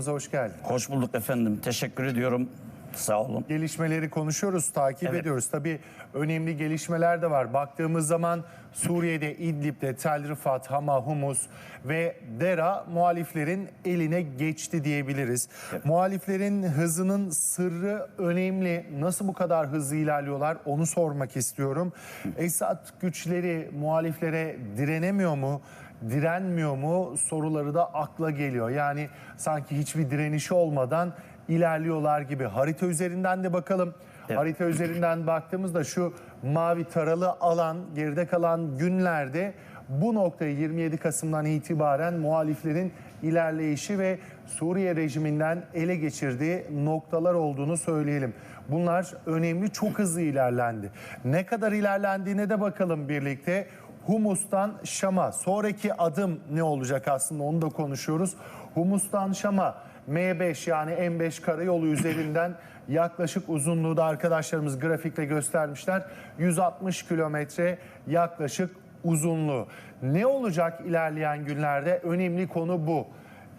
yayınımıza hoş geldin. Hoş bulduk efendim. Teşekkür ediyorum. Sağ olun. Gelişmeleri konuşuyoruz, takip ediyoruz. Tabii önemli gelişmeler de var. Baktığımız zaman Suriye'de, İdlib'de, Tel Rifat, Hama, Humus ve Dera muhaliflerin eline geçti diyebiliriz. Evet. Muhaliflerin hızının sırrı önemli. Nasıl bu kadar hızlı ilerliyorlar onu sormak istiyorum. Esad güçleri muhaliflere direnemiyor mu? Direnmiyor mu soruları da akla geliyor. Yani sanki hiçbir direnişi olmadan ilerliyorlar gibi. Harita üzerinden de bakalım. Evet. Harita üzerinden baktığımızda şu mavi taralı alan, geride kalan günlerde bu noktayı 27 Kasım'dan itibaren muhaliflerin ilerleyişi ve Suriye rejiminden ele geçirdiği noktalar olduğunu söyleyelim. Bunlar önemli, çok hızlı ilerlendi. Ne kadar ilerlendiğine de bakalım birlikte. Humus'tan Şam'a sonraki adım ne olacak aslında onu da konuşuyoruz. Humus'tan Şam'a M5 yani M5 karayolu üzerinden yaklaşık uzunluğu da arkadaşlarımız grafikle göstermişler. 160 kilometre yaklaşık uzunluğu. Ne olacak ilerleyen günlerde? Önemli konu bu.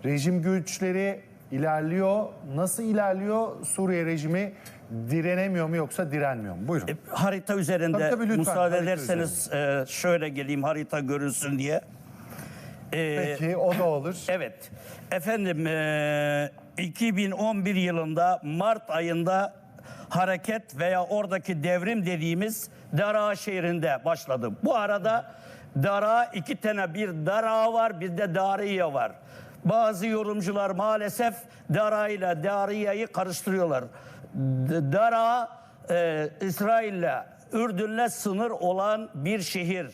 Rejim güçleri ilerliyor. Nasıl ilerliyor? Suriye rejimi direnemiyor mu yoksa direnmiyor mu? Buyurun. Harita üzerinde tabii, lütfen, müsaade harita ederseniz şöyle geleyim harita görünsün diye. Peki o da olur. Evet. Efendim 2011 yılında Mart ayında hareket veya oradaki devrim dediğimiz Daraa şehrinde başladı. Bu arada Daraa iki tane, bir Daraa var bir de Dariye var. Bazı yorumcular maalesef Daraa ile Dariye'yi karıştırıyorlar. Daraa İsrail'le, Ürdün'le sınır olan bir şehir.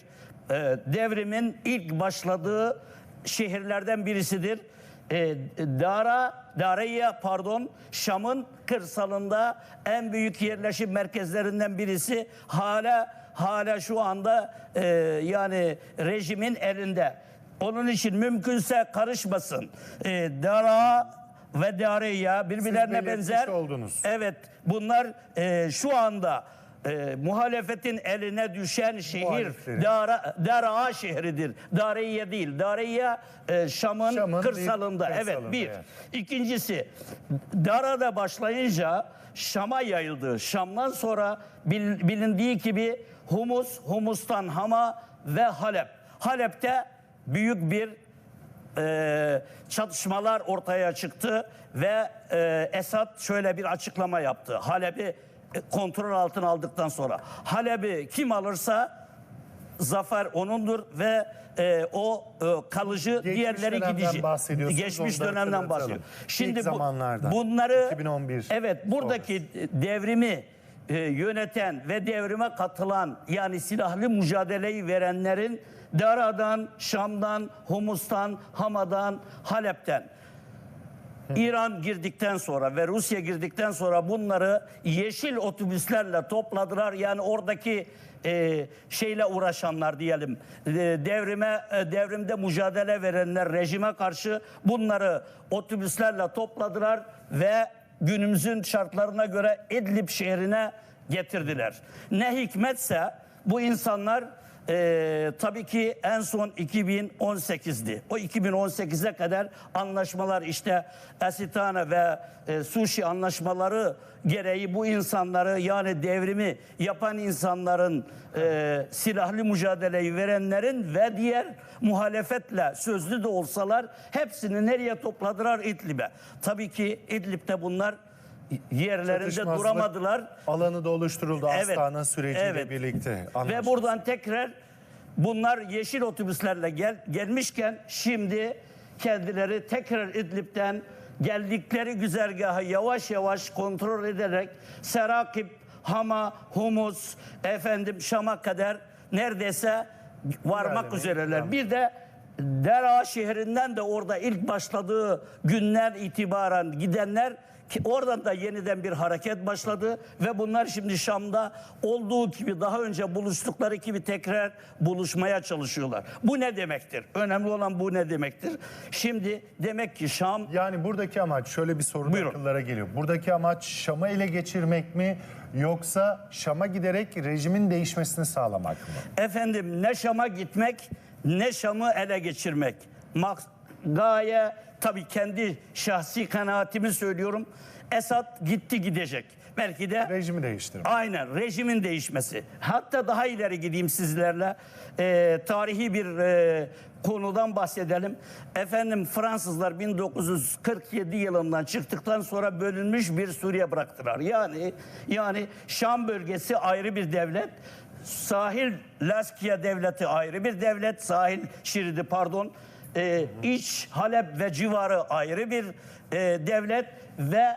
Devrimin ilk başladığı şehirlerden birisidir. Dariye Şam'ın kırsalında en büyük yerleşim merkezlerinden birisi. Hala şu anda yani rejimin elinde. Onun için mümkünse karışmasın. Daraa ve Dariye birbirlerine benzer. Oldunuz. Evet, bunlar şu anda muhalefetin eline düşen şehir Daraa şehridir. Dariye değil. Dariye Şam'ın kırsalında. Evet, bir. Evet. İkincisi, Dara'da başlayınca Şam'a yayıldı. Şam'dan sonra bilindiği gibi Humus'tan Hama ve Halep. Halep'te büyük bir çatışmalar ortaya çıktı ve Esad şöyle bir açıklama yaptı. Halep'i kontrol altına aldıktan sonra Halep'i kim alırsa zafer onundur ve o kalıcı diğerleri gidecek. Geçmiş dönemden bahsediyor. Şimdi bunları 2011 evet buradaki devrimi yöneten ve devrime katılan yani silahlı mücadeleyi verenlerin Dara'dan, Şam'dan, Humus'tan, Hama'dan, Halep'ten İran girdikten sonra ve Rusya girdikten sonra bunları yeşil otobüslerle topladılar. Yani oradaki şeyle uğraşanlar diyelim, devrimde mücadele verenler, rejime karşı bunları otobüslerle topladılar ve günümüzün şartlarına göre İdlib şehrine getirdiler. Ne hikmetse bu insanlar tabii ki en son 2018'di. O 2018'e kadar anlaşmalar işte Esitane ve Suşi anlaşmaları gereği bu insanları yani devrimi yapan insanların silahlı mücadeleyi verenlerin ve diğer muhalefetle sözlü de olsalar hepsini nereye topladılar? İdlib'e. Tabii ki İdlib'de bunlar yerlerinde duramadılar. Alanı da oluşturuldu Astana süreciyle birlikte. Ve buradan tekrar bunlar yeşil otobüslerle gelmişken şimdi kendileri tekrar İdlib'den geldikleri güzergahı yavaş yavaş kontrol ederek Serakip, Hama, Humus, Şam'a kadar neredeyse varmak üzereler. Bir de Dera şehrinden de orada ilk başladığı günden itibaren gidenler ki oradan da yeniden bir hareket başladı ve bunlar şimdi Şam'da olduğu gibi daha önce buluştukları gibi tekrar buluşmaya çalışıyorlar. Bu ne demektir? Önemli olan bu ne demektir? Şimdi demek ki Şam... Yani buradaki amaç şöyle bir soru akıllara geliyor. Buradaki amaç Şam'ı ele geçirmek mi yoksa Şam'a giderek rejimin değişmesini sağlamak mı? Efendim ne Şam'a gitmek ne Şam'ı ele geçirmek. gaye, tabii kendi şahsi kanaatimi söylüyorum. Esad gitti gidecek. Belki de Rejimi değiştirmek. aynen rejimin değişmesi. Hatta daha ileri gideyim sizlerle. Tarihi bir konudan bahsedelim. Efendim Fransızlar 1947 yılından çıktıktan sonra bölünmüş bir Suriye bıraktılar. Yani Şam bölgesi ayrı bir devlet. Sahil Laskiye devleti ayrı bir devlet. Sahil şeridi pardon. İç Halep ve civarı ayrı bir devlet ve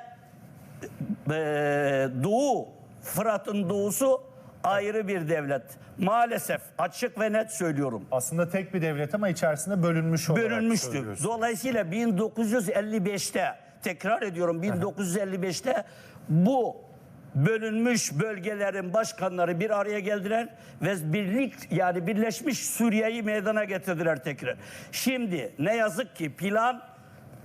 Doğu, Fırat'ın doğusu ayrı bir devlet. Maalesef açık ve net söylüyorum. Aslında tek bir devlet ama içerisinde bölünmüş olarak Bölünmüştü. söylüyorsun. Dolayısıyla 1955'te, tekrar ediyorum 1955'te bu bölünmüş bölgelerin başkanları bir araya geldiler ve Birleşmiş Suriye'yi meydana getirdiler tekrar. Şimdi ne yazık ki plan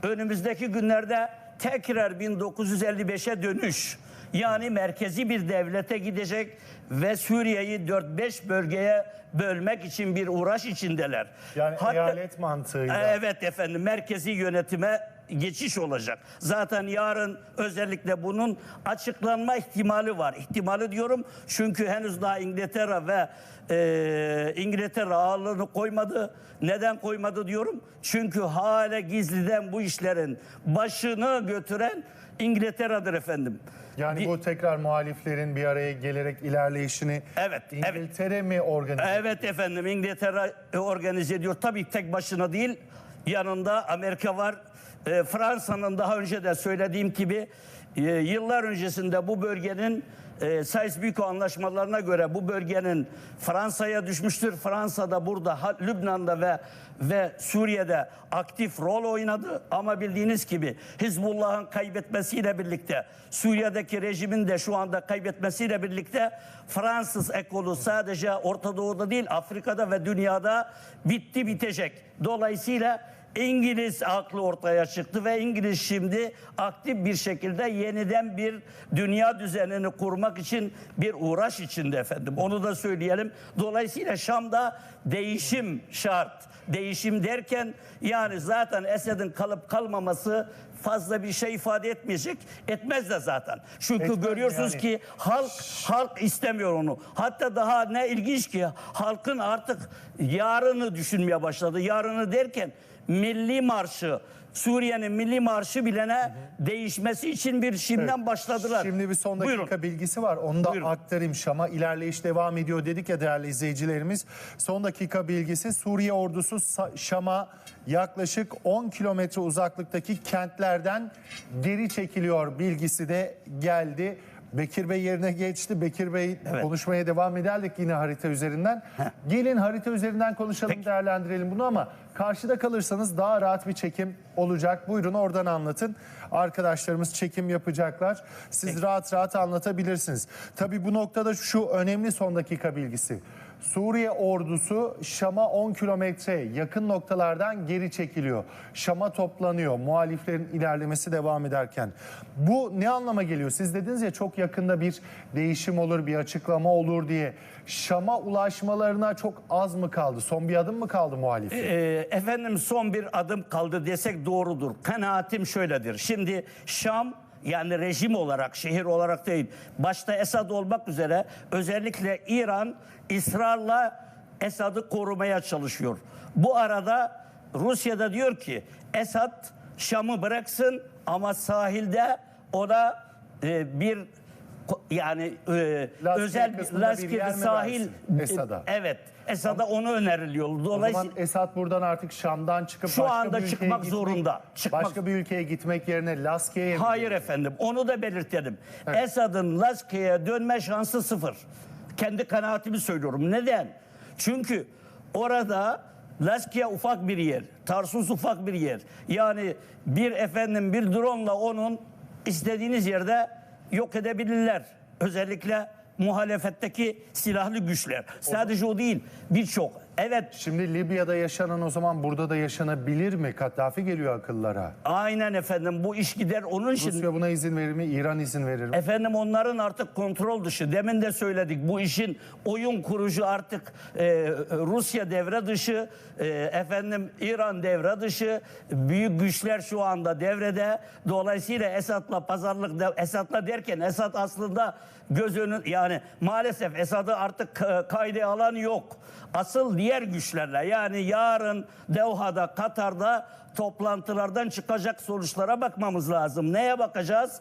önümüzdeki günlerde tekrar 1955'e dönüş. Yani merkezi bir devlete gidecek ve Suriye'yi 4-5 bölgeye bölmek için bir uğraş içindeler. Yani eyalet mantığıyla. Evet efendim, merkezi yönetime geçiş olacak. Zaten yarın özellikle bunun açıklanma ihtimali var. İhtimali diyorum çünkü henüz daha İngiltere ve İngiltere ağırlığını koymadı. Neden koymadı diyorum? Çünkü hala gizliden bu işlerin başını götüren İngiltere'dir efendim. Yani bu tekrar muhaliflerin bir araya gelerek ilerleyişini Evet, İngiltere mi organize ediyor? Evet efendim, İngiltere organize ediyor. Tabii tek başına değil, yanında Amerika var. Fransa'nın daha önce de söylediğim gibi yıllar öncesinde bu bölgenin Sykes-Picot anlaşmalarına göre bu bölgenin Fransa'ya düşmüştür. Fransa da burada Lübnan'da ve Suriye'de aktif rol oynadı. Ama bildiğiniz gibi Hizbullah'ın kaybetmesiyle birlikte, Suriye'deki rejimin de şu anda kaybetmesiyle birlikte Fransız ekolü sadece Orta Doğu'da değil Afrika'da ve dünyada bitti bitecek. Dolayısıyla İngiliz aklı ortaya çıktı ve İngiliz şimdi aktif bir şekilde yeniden bir dünya düzenini kurmak için bir uğraş içinde efendim. Onu da söyleyelim. Dolayısıyla Şam'da değişim şart. Değişim derken yani zaten Esed'in kalıp kalmaması fazla bir şey ifade etmeyecek. Etmez de zaten. Çünkü Etmez görüyorsunuz yani. ki halk istemiyor onu. Hatta daha ne ilginç ki halkın artık yarını düşünmeye başladı. Yarını derken milli marşı, Suriye'nin milli marşı bilene değişmesi için bir şimdiden başladılar. Şimdi bir son dakika Buyurun. bilgisi var. Onu da Buyurun. aktarayım. Şam'a ilerleyiş devam ediyor dedik ya değerli izleyicilerimiz. Son dakika bilgisi, Suriye ordusu Şam'a yaklaşık 10 kilometre uzaklıktaki kentlerden geri çekiliyor bilgisi de geldi. Bekir Bey yerine geçti. Bekir Bey konuşmaya devam ederdik yine harita üzerinden. Gelin harita üzerinden konuşalım, değerlendirelim bunu ama karşıda kalırsanız daha rahat bir çekim olacak. Buyurun oradan anlatın. Arkadaşlarımız çekim yapacaklar. Siz rahat rahat anlatabilirsiniz. Tabii bu noktada şu önemli son dakika bilgisi. Suriye ordusu Şam'a 10 kilometre yakın noktalardan geri çekiliyor. Şam'a toplanıyor muhaliflerin ilerlemesi devam ederken. Bu ne anlama geliyor? Siz dediniz ya çok yakında bir değişim olur, bir açıklama olur diye. Şam'a ulaşmalarına çok az mı kaldı? Son bir adım mı kaldı muhaliflerin? Efendim son bir adım kaldı desek doğrudur. Kanaatim şöyledir. Şimdi Şam, yani rejim olarak, şehir olarak değil, başta Esad olmak üzere özellikle İran ısrarla Esad'ı korumaya çalışıyor. Bu arada Rusya da diyor ki Esad Şam'ı bıraksın ama sahilde ona bir yani özel kısmında bir yer Laskiye mi sahil versin Esad'a? Evet, Esad'a onu öneriliyor. O Dolayısıyla zaman Esad buradan artık Şam'dan çıkıp şu başka anda bir ülkeye çıkmak gitmek, zorunda. başka bir ülkeye gitmek yerine Laskiye'ye mi Hayır gidecek? efendim, onu da belirtelim. Evet. Esad'ın Laskiye'ye dönme şansı sıfır. Kendi kanaatimi söylüyorum. Neden? Çünkü orada Laskiye ufak bir yer, Tarsus ufak bir yer. Yani bir drone'la onun istediğiniz yerde yok edebilirler. Özellikle muhalefetteki silahlı güçler. Sadece o değil, birçok Evet. Şimdi Libya'da yaşanan o zaman burada da yaşanabilir mi? Kaddafi geliyor akıllara. Aynen efendim, bu iş gider onun için. Rusya buna izin verir mi? İran izin verir mi? Efendim onların artık kontrol dışı. Demin de söyledik, bu işin oyun kurucu artık Rusya devre dışı, efendim İran devre dışı, büyük güçler şu anda devrede. Dolayısıyla Esad'la pazarlık, Esad'la derken Esad aslında yani maalesef Esad'ı artık kayda alan yok. Asıl diğer güçlerle, yani yarın Doha'da, Katar'da toplantılardan çıkacak sonuçlara bakmamız lazım. Neye bakacağız?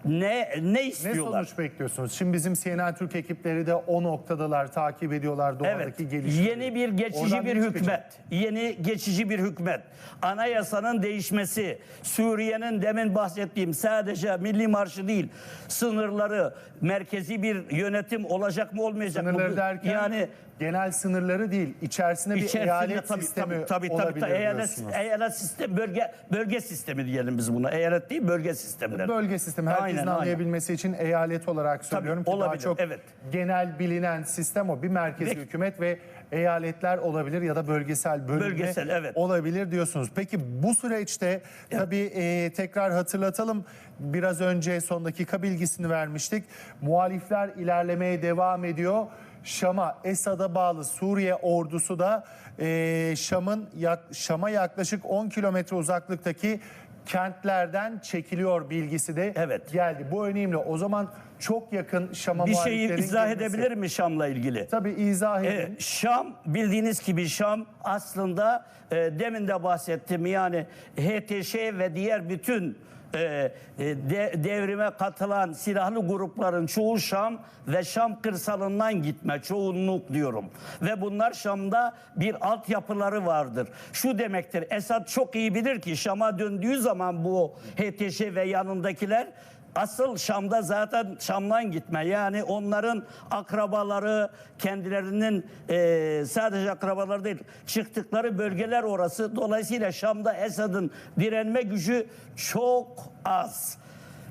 Ne Ne istiyorlar? sonuç bekliyorsunuz? Şimdi bizim CNN Türk ekipleri de o noktadalar, takip ediyorlar Evet. doğadaki gelişmeleri. Yeni bir geçici Oradan bir ne hükümet. çıkacak? Yeni geçici bir hükümet. Anayasanın değişmesi, Suriye'nin demin bahsettiğim sadece milli marşı değil, sınırları, merkezi bir yönetim olacak mı olmayacak mı? Sınırları derken Yani genel sınırları değil, içerisinde bir eyalet sistemi olabilir diyorsunuz. eyalet sistem, bölge sistemi diyelim biz buna. Eyalet değil, bölge sistemleri. Bölge sistemi herkesin Aynen, anlayabilmesi için eyalet olarak söylüyorum ki daha olabilir, çok evet. genel bilinen sistem o. Bir merkezi hükümet ve eyaletler olabilir ya da bölgesel bölge Bölgesel, evet. olabilir diyorsunuz. Peki bu süreçte tabii tekrar hatırlatalım. Biraz önce son dakika bilgisini vermiştik. Muhalifler ilerlemeye devam ediyor. Şam'a, Esad'a bağlı Suriye ordusu da Şam'a yaklaşık 10 kilometre uzaklıktaki kentlerden çekiliyor bilgisi de geldi. Bu önemli. O zaman çok yakın Şam'a Bir muhaliflerin şeyi izah girmesi. edebilir mi Şam'la ilgili? Tabii izah edin. Şam, bildiğiniz gibi Şam aslında demin de bahsettim, yani HTŞ ve diğer bütün devrime katılan silahlı grupların çoğu Şam ve Şam kırsalından gitme, çoğunluk diyorum. Ve bunlar Şam'da bir altyapıları vardır. Şu demektir, Esad çok iyi bilir ki Şam'a döndüğü zaman bu HTŞ ve yanındakiler asıl Şam'da zaten Şam'dan gitme. Yani onların akrabaları, kendilerinin sadece akrabaları değil, çıktıkları bölgeler orası. Dolayısıyla Şam'da Esad'ın direnme gücü çok az.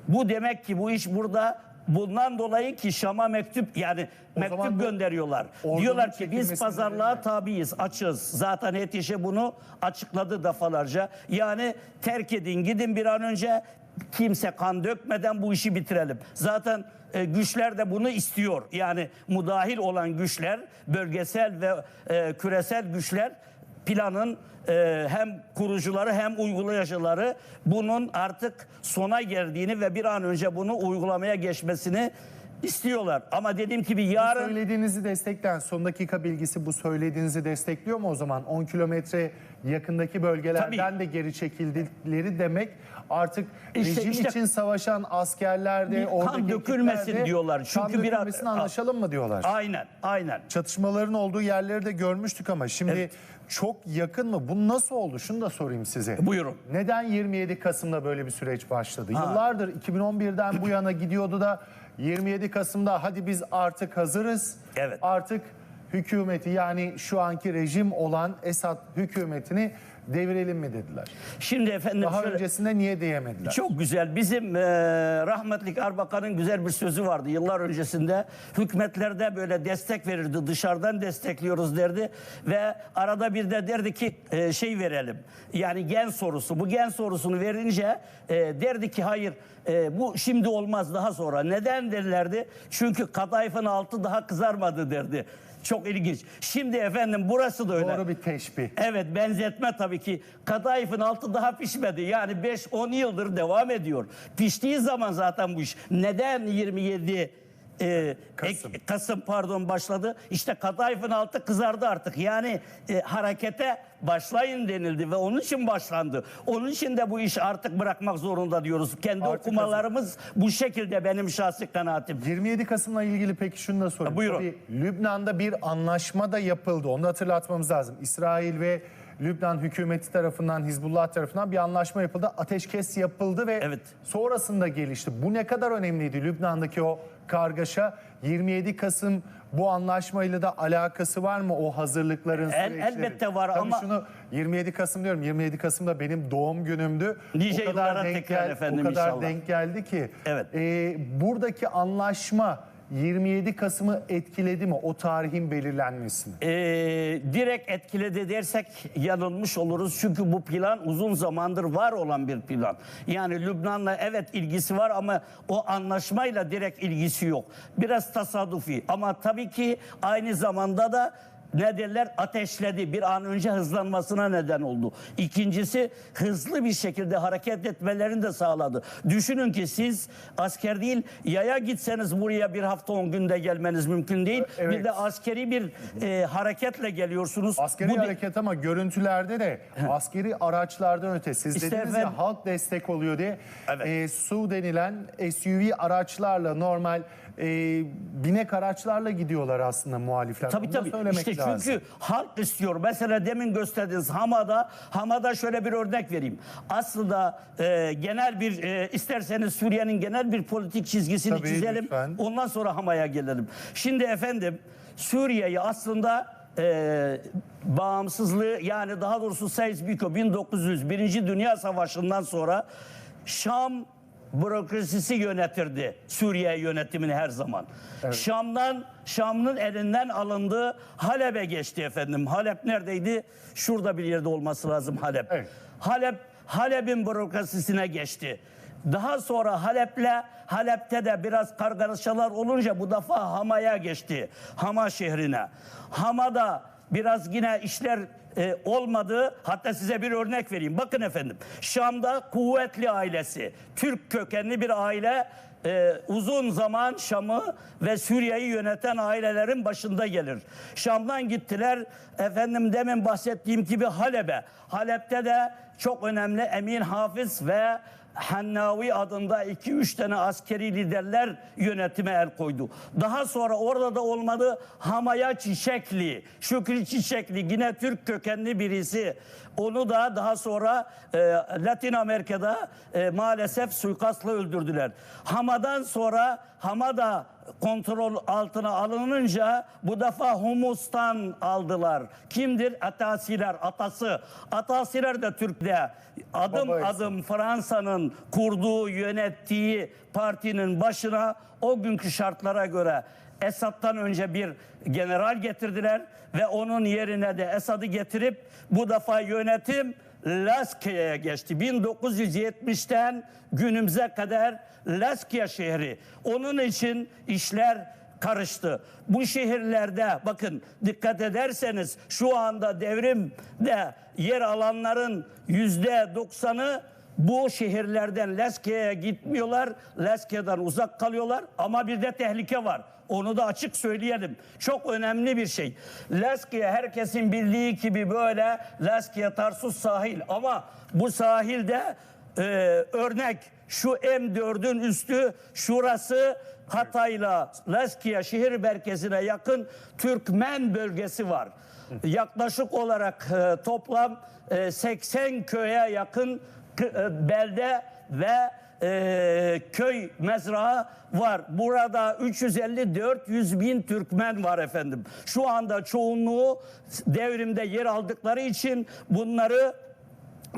Bu demek ki bu iş burada bundan dolayı ki Şam'a mektup, yani mektup gönderiyorlar. Diyorlar ki biz pazarlığa tabiiz, açız. Zaten HTŞ bunu açıkladı defalarca. Yani terk edin, gidin bir an önce, kimse kan dökmeden bu işi bitirelim. Zaten güçler de bunu istiyor. Yani müdahil olan güçler, bölgesel ve küresel güçler, planın hem kurucuları hem uygulayıcıları bunun artık sona geldiğini ve bir an önce bunu uygulamaya geçmesini istiyorlar. Ama dediğim gibi yarın... Söylediğinizi destekleyen son dakika bilgisi bu söylediğinizi destekliyor mu o zaman? 10 kilometre yakındaki bölgelerden de geri çekildikleri demek artık rejim için savaşan askerler de kan dökülmesin diyorlar. Çünkü kan dökülmesin anlaşalım mı diyorlar? Aynen. Çatışmaların olduğu yerleri de görmüştük ama şimdi çok yakın mı? Bu nasıl oldu? Şunu da sorayım size. Buyurun. Neden 27 Kasım'da böyle bir süreç başladı? Yıllardır 2011'den bu yana gidiyordu da 27 Kasım'da hadi biz artık hazırız. Artık hükümeti, yani şu anki rejim olan Esad hükümetini devirelim mi dediler. Şimdi efendim daha öncesinde niye diyemediler? Çok güzel. Bizim rahmetli Erbakan'ın güzel bir sözü vardı yıllar öncesinde. Hükümetlerde böyle destek verirdi. Dışarıdan destekliyoruz derdi ve arada bir de derdi ki şey verelim. Yani gen sorusu. Bu gen sorusunu verince derdi ki hayır, bu şimdi olmaz, daha sonra. Neden derlerdi? Çünkü kadayıfın altı daha kızarmadı derdi. Çok ilginç. Şimdi efendim burası da öyle. Doğru bir teşbih. Evet, benzetme tabii ki. Kadayıfın altı daha pişmedi. Yani 5-10 yıldır devam ediyor. Piştiği zaman zaten bu iş. Neden 27 Kasım başladı? İşte kadayıfın altı kızardı artık. Yani harekete başlayın denildi ve onun için başlandı. Onun için de bu işi artık bırakmak zorunda diyoruz. Kendi Artık okumalarımız bu şekilde, benim şahsi kanaatim. 27 Kasım'la ilgili peki şunu da sorayım. Buyurun. Tabii Lübnan'da bir anlaşma da yapıldı. Onu da hatırlatmamız lazım. İsrail ve Lübnan hükümeti tarafından, Hizbullah tarafından bir anlaşma yapıldı. Ateşkes yapıldı ve sonrasında gelişti. Bu ne kadar önemliydi Lübnan'daki o kargaşa? 27 Kasım bu anlaşmayla da alakası var mı, o hazırlıkların, süreçlerin? Elbette var. Tabii ama şunu 27 Kasım diyorum. 27 Kasım'da benim doğum günümdü. Nice o kadar yıllara tekrar efendim o kadar inşallah. denk geldi ki. Buradaki anlaşma 27 Kasım'ı etkiledi mi o tarihin belirlenmesini? Direkt etkiledi dersek yanılmış oluruz. Çünkü bu plan uzun zamandır var olan bir plan. Yani Lübnan'la evet ilgisi var ama o anlaşmayla direkt ilgisi yok. Biraz tasadifi ama tabii ki aynı zamanda da ne derler, ateşledi. Bir an önce hızlanmasına neden oldu. İkincisi, hızlı bir şekilde hareket etmelerini de sağladı. Düşünün ki siz asker değil, yaya gitseniz buraya bir hafta 10 günde gelmeniz mümkün değil. Evet. Bir de askeri bir hareketle geliyorsunuz. Askeri Bu hareket ama görüntülerde de askeri araçlardan öte. Siz İşte dediniz efendim- ya halk destek oluyor diye. Evet. Su denilen SUV araçlarla normal binek araçlarla gidiyorlar aslında muhalifler. Tabii Bunu da tabii. söylemek İşte lazım. çünkü halk istiyor. Mesela demin gösterdiğiniz Hama'da şöyle bir örnek vereyim. Aslında genel bir isterseniz Suriye'nin genel bir politik çizgisini Tabii, çizelim. lütfen. Ondan sonra Hama'ya gelelim. Şimdi efendim Suriye'yi aslında bağımsızlığı, yani daha doğrusu Seyis Biko 1901. Dünya Savaşı'ndan sonra Şam bürokrasisi yönetirdi Suriye yönetimini her zaman. Evet. Şam'ın elinden alındığı Halep'e geçti efendim. Halep neredeydi? Şurada bir yerde olması lazım Halep. Evet. Halep'in bürokrasisine geçti. Daha sonra Halep'te de biraz kargaşalar olunca bu defa Hama'ya geçti. Hama şehrine. Hama'da biraz yine işler olmadı. Hatta size bir örnek vereyim. Bakın efendim. Şam'da Kuvvetli ailesi, Türk kökenli bir aile, uzun zaman Şam'ı ve Suriye'yi yöneten ailelerin başında gelir. Şam'dan gittiler efendim demin bahsettiğim gibi Halep'e. Halep'te de çok önemli Emin Hafız ve Hannavi adında 2-3 tane askeri liderler yönetime el koydu. Daha sonra orada da olmadı, Hamaya Çiçekli, Şükrü Çiçekli, yine Türk kökenli birisi. Onu da daha sonra Latin Amerika'da maalesef suikastla öldürdüler. Hama'dan sonra Hama'da kontrol altına alınınca bu defa Humus'tan aldılar. Kimdir? Atasiler, atası. Atasiler de Türk'te adım Baba adım Fransa'nın kurduğu, yönettiği partinin başına o günkü şartlara göre Esad'dan önce bir general getirdiler ve onun yerine de Esad'ı getirip bu defa yönetim Laskiye'ye geçti. 1970'ten günümüze kadar Laskiye şehri. Onun için işler karıştı. Bu şehirlerde bakın dikkat ederseniz şu anda devrimde yer alanların %90'ı bu şehirlerden Laskiye'ye gitmiyorlar. Laskiye'den uzak kalıyorlar ama bir de tehlike var. Onu da açık söyleyelim. Çok önemli bir şey. Laskiye herkesin bildiği gibi böyle Laskiye Tarsus sahil ama bu sahilde örnek şu M4'ün üstü şurası Hatay'la Laskiye şehir merkezine yakın Türkmen bölgesi var. Yaklaşık olarak toplam 80 köye yakın belde ve köy mezrağı var. Burada 350-400 bin Türkmen var efendim. Şu anda çoğunluğu devrimde yer aldıkları için bunları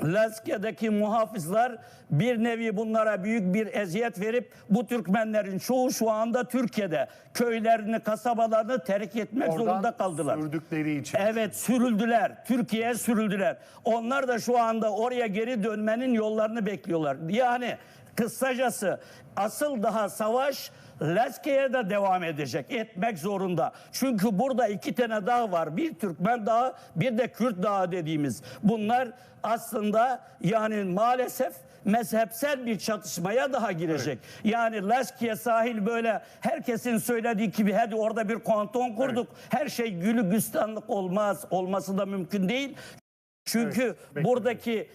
Laskiye'deki muhafızlar bir nevi bunlara büyük bir eziyet verip bu Türkmenlerin çoğu şu anda Türkiye'de köylerini, kasabalarını terk etmek zorunda kaldılar. Sürdükleri için. Evet, sürüldüler. Türkiye'ye sürüldüler. Onlar da şu anda oraya geri dönmenin yollarını bekliyorlar. Yani kısacası asıl daha savaş Laskiye'de devam edecek. Etmek zorunda. Çünkü burada 2 tane dağ var. Bir Türkmen dağı, bir de Kürt dağı dediğimiz. Bunlar aslında yani maalesef mezhepsel bir çatışmaya daha girecek. Evet. Yani Laskiye sahil böyle herkesin söylediği gibi hadi orada bir kanton kurduk. Evet. Her şey gülü gülistanlık olmaz. Olması da mümkün değil. Çünkü evet, buradaki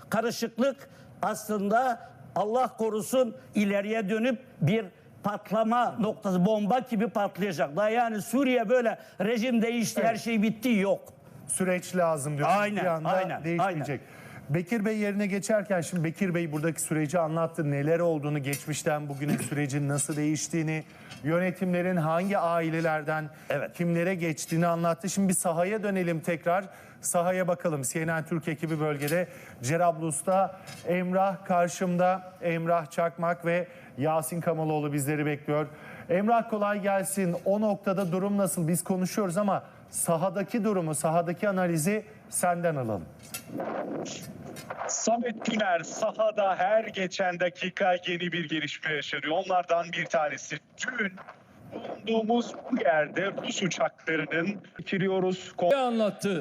karışıklık aslında Allah korusun ileriye dönüp bir patlama noktası, bomba gibi patlayacak. Daha yani Suriye böyle rejim değişti, evet, her şey bitti, yok. Süreç lazım diyor. Aynen, bir anda aynen, değişmeyecek. Aynen. Bekir Bey yerine geçerken şimdi Bekir Bey buradaki süreci anlattı. Neler olduğunu, geçmişten bugünün sürecin nasıl değiştiğini, yönetimlerin hangi ailelerden evet, kimlere geçtiğini anlattı. Şimdi bir sahaya dönelim tekrar. Sahaya bakalım. CNN Türk ekibi bölgede Cerablus'ta Emrah karşımda. Emrah Çakmak ve Yasin Kamaloğlu bizleri bekliyor. Emrah kolay gelsin. O noktada durum nasıl? Biz konuşuyoruz ama sahadaki durumu, sahadaki analizi senden alalım. Samet Güner sahada her geçen dakika yeni bir gelişme yaşanıyor. Onlardan bir tanesi dün bulunduğumuz bu yerde Rus uçaklarının bitiriyoruz. anlattı.